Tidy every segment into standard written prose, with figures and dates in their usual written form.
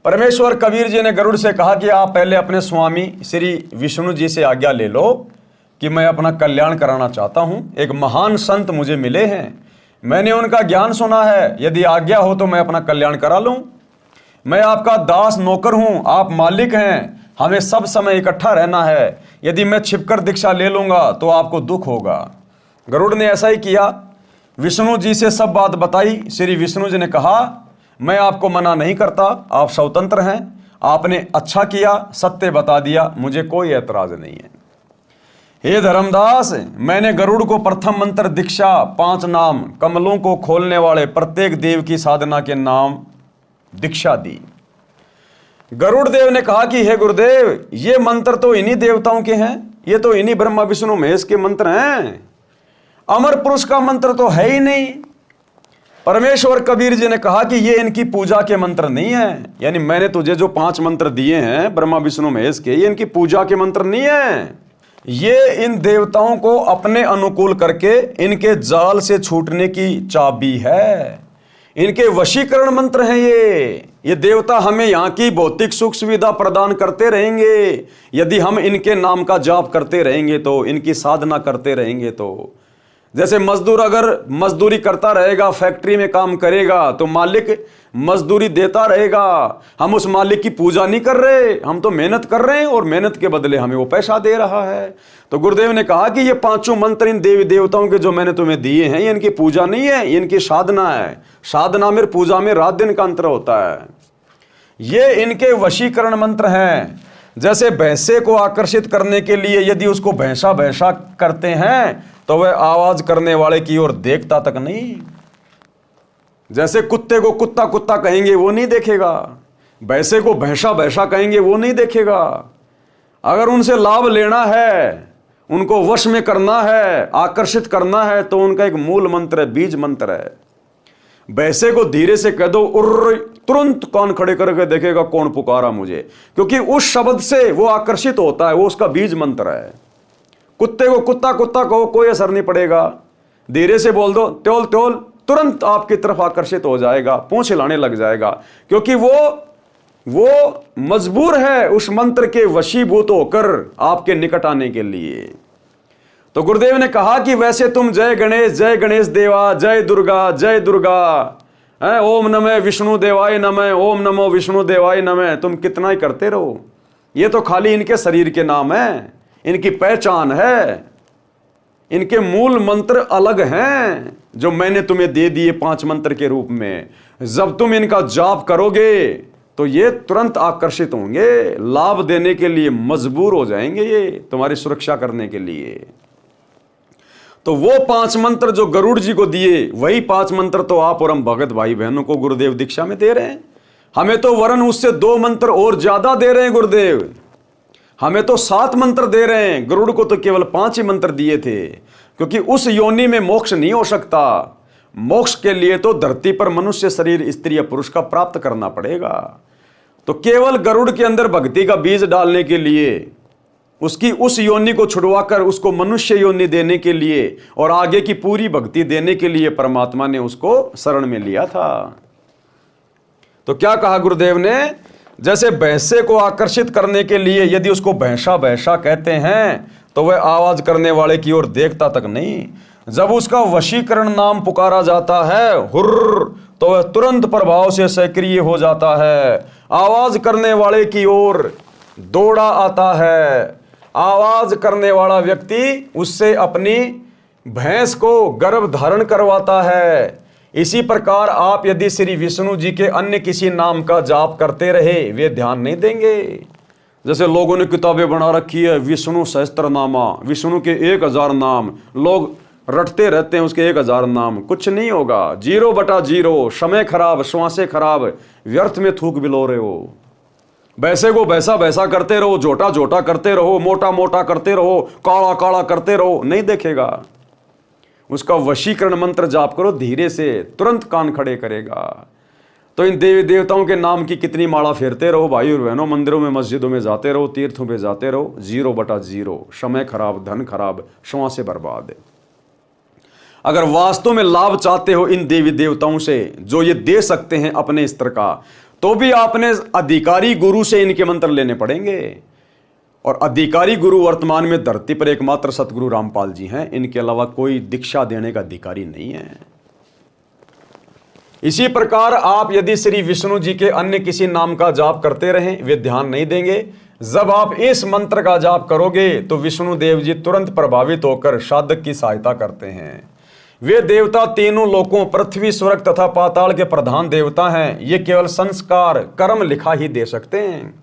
परमेश्वर कबीर जी ने गरुड़ से कहा कि आप पहले अपने स्वामी श्री विष्णु जी से आज्ञा ले लो कि मैं अपना कल्याण कराना चाहता हूँ। एक महान संत मुझे मिले हैं, मैंने उनका ज्ञान सुना है, यदि आज्ञा हो तो मैं अपना कल्याण करा लूँ। मैं आपका दास नौकर हूँ, आप मालिक हैं, हमें सब समय इकट्ठा रहना है। यदि मैं छिपकर दीक्षा ले लूँगा तो आपको दुख होगा। गरुड़ ने ऐसा ही किया, विष्णु जी से सब बात बताई। श्री विष्णु जी ने कहा, मैं आपको मना नहीं करता, आप स्वतंत्र हैं, आपने अच्छा किया, सत्य बता दिया, मुझे कोई ऐतराज नहीं है। हे धर्मदास, मैंने गरुड़ को प्रथम मंत्र दीक्षा 5 नाम कमलों को खोलने वाले प्रत्येक देव की साधना के नाम दीक्षा दी। गरुड़ देव ने कहा कि हे गुरुदेव, ये मंत्र तो इन्हीं देवताओं के हैं, ये तो इन्हीं ब्रह्मा विष्णु महेश के मंत्र हैं, अमर पुरुष का मंत्र तो है ही नहीं। परमेश्वर कबीर जी ने कहा कि ये इनकी पूजा के मंत्र नहीं है, यानी मैंने तुझे जो 5 मंत्र दिए हैं ब्रह्मा विष्णु महेश के, ये इनकी पूजा के मंत्र नहीं है। ये इन देवताओं को अपने अनुकूल करके इनके जाल से छूटने की चाबी है, इनके वशीकरण मंत्र हैं ये देवता हमें यहाँ की भौतिक सुख सुविधा प्रदान करते रहेंगे यदि हम इनके नाम का जाप करते रहेंगे, तो इनकी साधना करते रहेंगे। तो जैसे मजदूर अगर मजदूरी करता रहेगा, फैक्ट्री में काम करेगा, तो मालिक मजदूरी देता रहेगा। हम उस मालिक की पूजा नहीं कर रहे, हम तो मेहनत कर रहे हैं और मेहनत के बदले हमें वो पैसा दे रहा है। तो गुरुदेव ने कहा कि ये 5 मंत्र इन देवी देवताओं के जो मैंने तुम्हें दिए हैं, ये इनकी पूजा नहीं है, ये इनकी साधना है। साधना में पूजा में रात दिन का अंतर होता है। ये इनके वशीकरण मंत्र हैं। जैसे भैंसे को आकर्षित करने के लिए यदि उसको भैंसा भैंसा करते हैं तो वह आवाज करने वाले की ओर देखता तक नहीं। जैसे कुत्ते को कुत्ता कुत्ता कहेंगे वो नहीं देखेगा, भैंसे को भैंसा भैंसा कहेंगे वो नहीं देखेगा। अगर उनसे लाभ लेना है, उनको वश में करना है, आकर्षित करना है, तो उनका एक मूल मंत्र है, बीज मंत्र है। भैंसे को धीरे से कह दो, उर्र, तुरंत कान खड़े करके देखेगा कौन पुकारा मुझे, क्योंकि उस शब्द से वो आकर्षित होता है, वो उसका बीज मंत्र है। कुत्ते को कुत्ता कुत्ता कहो, कोई असर नहीं पड़ेगा। धीरे से बोल दो, त्योल त्योल, तुरंत आपकी तरफ आकर्षित हो जाएगा, पूंछ हिलाने लग जाएगा, क्योंकि वो मजबूर है उस मंत्र के वशीभूत होकर आपके निकट आने के लिए। तो गुरुदेव ने कहा कि वैसे तुम जय गणेश देवा, जय दुर्गा, ओम नमः विष्णु देवाय नमः, ओम नमो विष्णु देवाय नमः, तुम कितना ही करते रहो, ये तो खाली इनके शरीर के नाम है, इनकी पहचान है, इनके मूल मंत्र अलग हैं जो मैंने तुम्हें दे दिए 5 मंत्र के रूप में। जब तुम इनका जाप करोगे तो ये तुरंत आकर्षित होंगे, लाभ देने के लिए मजबूर हो जाएंगे, ये तुम्हारी सुरक्षा करने के लिए। तो वो 5 मंत्र जो गरुड़ जी को दिए, वही 5 मंत्र तो आप और हम भगत भाई बहनों को गुरुदेव दीक्षा में दे रहे हैं। हमें तो वरन उससे 2 मंत्र और ज्यादा दे रहे हैं गुरुदेव, हमें तो 7 मंत्र दे रहे हैं। गरुड़ को तो केवल 5 ही मंत्र दिए थे, क्योंकि उस योनि में मोक्ष नहीं हो सकता। मोक्ष के लिए तो धरती पर मनुष्य शरीर स्त्री या पुरुष का प्राप्त करना पड़ेगा। तो केवल गरुड़ के अंदर भक्ति का बीज डालने के लिए, उसकी उस योनि को छुड़वाकर उसको मनुष्य योनि देने के लिए और आगे की पूरी भक्ति देने के लिए परमात्मा ने उसको शरण में लिया था। तो क्या कहा गुरुदेव ने, जैसे भैंसे को आकर्षित करने के लिए यदि उसको भैंसा भैंसा कहते हैं तो वह आवाज करने वाले की ओर देखता तक नहीं। जब उसका वशीकरण नाम पुकारा जाता है, हुर्र, तो वह तुरंत प्रभाव से सक्रिय हो जाता है, आवाज करने वाले की ओर दौड़ा आता है। आवाज करने वाला व्यक्ति उससे अपनी भैंस को गर्भ धारण करवाता है। इसी प्रकार आप यदि श्री विष्णु जी के अन्य किसी नाम का जाप करते रहे, वे ध्यान नहीं देंगे। जैसे लोगों ने किताबें बना रखी है, विष्णु सहस्त्रनामा, विष्णु के 1000 नाम, लोग रटते रहते हैं उसके 1000 नाम, कुछ नहीं होगा। 0/0, समय खराब, श्वासें खराब, व्यर्थ में थूक बिलो रहे हो। वैसे को वैसा वैसा करते रहो, झोटा झोटा करते रहो, मोटा मोटा करते रहो, काला काला करते रहो, नहीं देखेगा। उसका वशीकरण मंत्र जाप करो, धीरे से तुरंत कान खड़े करेगा। तो इन देवी देवताओं के नाम की कितनी माला फेरते रहो भाई और बहनों, मंदिरों में मस्जिदों में जाते रहो, तीर्थों पे जाते रहो। 0/0, समय खराब, धन खराब, श्वासें बर्बाद। अगर वास्तव में लाभ चाहते हो इन देवी देवताओं से जो ये दे सकते हैं अपने स्तर का, तो भी आपने अधिकारी गुरु से इनके मंत्र लेने पड़ेंगे। और अधिकारी गुरु वर्तमान में धरती पर एकमात्र सतगुरु रामपाल जी हैं, इनके अलावा कोई दीक्षा देने का अधिकारी नहीं है। इसी प्रकार आप यदि श्री विष्णु जी के अन्य किसी नाम का जाप करते रहें, वे ध्यान नहीं देंगे। जब आप इस मंत्र का जाप करोगे तो विष्णु देव जी तुरंत प्रभावित होकर साधक की सहायता करते हैं। वे देवता तीनों लोकों पृथ्वी, स्वर्ग तथा पाताल के प्रधान देवता हैं। ये केवल संस्कार कर्म लिखा ही दे सकते हैं।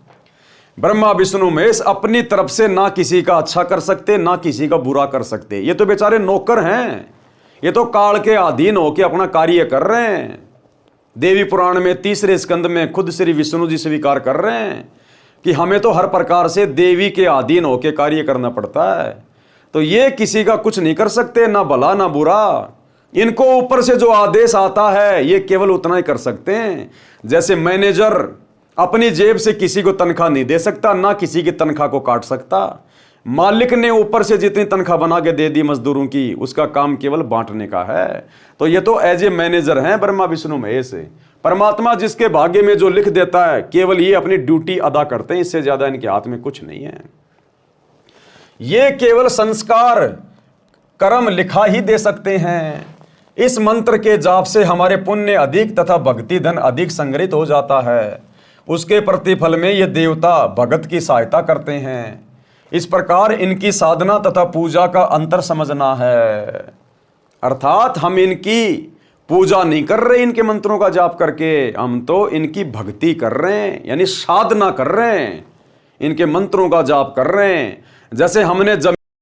ब्रह्मा विष्णु महेश अपनी तरफ से ना किसी का अच्छा कर सकते, ना किसी का बुरा कर सकते। ये तो बेचारे नौकर हैं, ये तो काल के अधीन होकर अपना कार्य कर रहे हैं। देवी पुराण में 3रे स्कंद में खुद श्री विष्णु जी स्वीकार कर रहे हैं कि हमें तो हर प्रकार से देवी के अधीन होकर कार्य करना पड़ता है। तो ये किसी का कुछ नहीं कर सकते, ना भला ना बुरा। इनको ऊपर से जो आदेश आता है ये केवल उतना ही कर सकते हैं। जैसे मैनेजर अपनी जेब से किसी को तनख्वाह नहीं दे सकता, ना किसी की तनख्वाह को काट सकता। मालिक ने ऊपर से जितनी तनख्वाह बना के दे दी मजदूरों की, उसका काम केवल बांटने का है। तो ये तो एज ए मैनेजर हैं ब्रह्मा विष्णु महेश। परमात्मा जिसके भाग्य में जो लिख देता है, केवल ये अपनी ड्यूटी अदा करते हैं, इससे ज्यादा इनके हाथ में कुछ नहीं है। ये केवल संस्कार कर्म लिखा ही दे सकते हैं। इस मंत्र के जाप से हमारे पुण्य अधिक तथा भक्ति धन अधिक संग्रहित हो जाता है। उसके प्रतिफल में ये देवता भगत की सहायता करते हैं। इस प्रकार इनकी साधना तथा पूजा का अंतर समझना है। अर्थात हम इनकी पूजा नहीं कर रहे इनके मंत्रों का जाप करके, हम तो इनकी भक्ति कर रहे हैं, यानी साधना कर रहे हैं, इनके मंत्रों का जाप कर रहे हैं। जैसे हमने